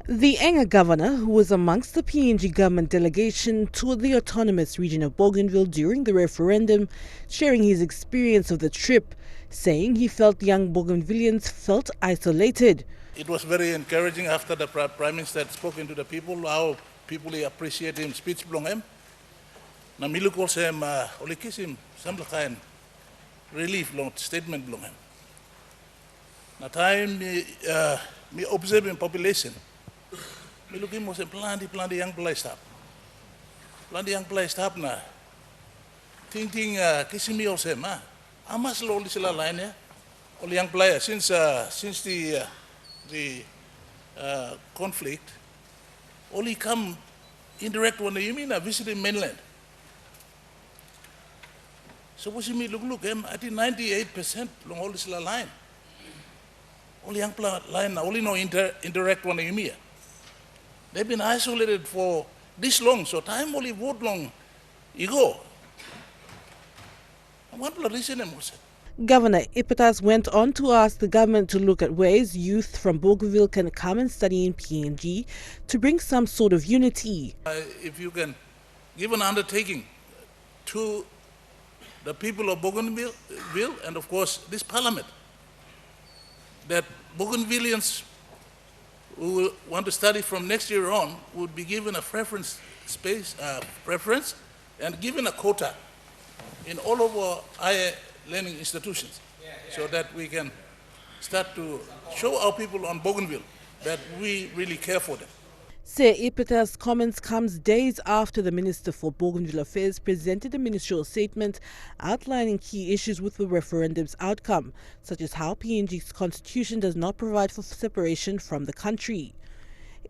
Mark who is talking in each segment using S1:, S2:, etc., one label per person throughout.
S1: The Enga Governor, who was amongst the PNG Government delegation, toured the autonomous region of Bougainville during the referendum, sharing his experience of the trip, saying he felt young Bougainvillians felt isolated.
S2: It was very encouraging after the Prime Minister had spoken to the people, how people appreciate him speech belong him. Na milu ko sem olikisim sam lakain relief long statement belong him. Na time me observing population. Me looking mo sem plan the young place up. Plan the young place up na. Thinking kisimi o sem amas lo sila line ya. Oli young player since the conflict, only come indirect when you mean visiting mainland. So what you mean? Look, I think 98% long all this line. Only young line, only no indirect one you mean. They've been isolated for this long, so time only vote long. You go. One reason was.
S1: Governor Ipatas went on to ask the government to look at ways youth from Bougainville can come and study in PNG to bring some sort of unity.
S2: If you can give an undertaking to the people of Bougainville and of course this parliament, that Bougainvillians who want to study from next year on would be given a preference and given a quota in all of our higher learning institutions, so that we can start to show our people on Bougainville that we really care for them.
S1: Sir Ipatas' comments comes days after the Minister for Bougainville Affairs presented a ministerial statement outlining key issues with the referendum's outcome, such as how PNG's constitution does not provide for separation from the country.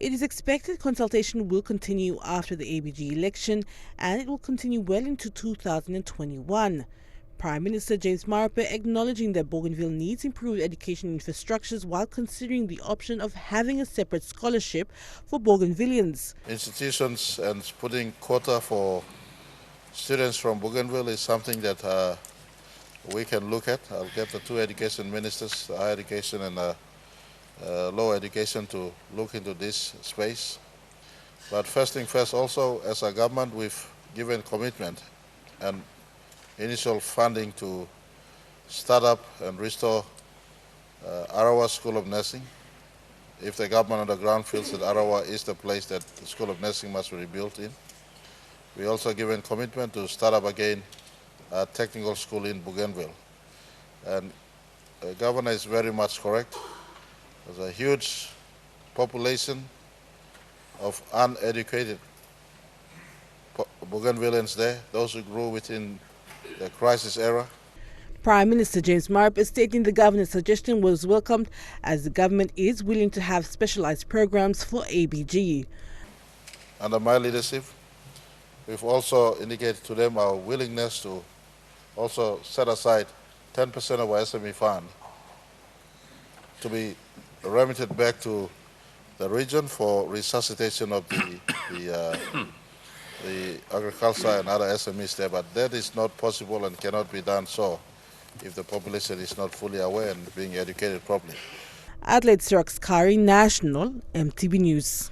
S1: It is expected consultation will continue after the ABG election, and it will continue well into 2021. Prime Minister James Marape acknowledging that Bougainville needs improved education infrastructures while considering the option of having a separate scholarship for Bougainvillians.
S3: Institutions and putting quota for students from Bougainville is something that we can look at. I'll get the two education ministers, higher education and lower education, to look into this space. But first thing first, also as a government, we've given commitment and initial funding to start up and restore Arawa School of Nursing. If the government on the ground feels that Arawa is the place that the School of Nursing must be rebuilt in. We also given commitment to start up again a technical school in Bougainville. And the governor is very much correct. There's a huge population of uneducated Bougainvillians there, those who grew within the crisis era.
S1: Prime Minister James Marape stating the governor's suggestion was welcomed, as the government is willing to have specialized programs for ABG.
S3: Under my leadership, we've also indicated to them our willingness to also set aside 10% of our SME fund to be remitted back to the region for resuscitation of the agriculture and other SMEs there, but that is not possible and cannot be done so if the population is not fully aware and being educated properly.
S1: Adelaide Sirax Kari, National, MTV News.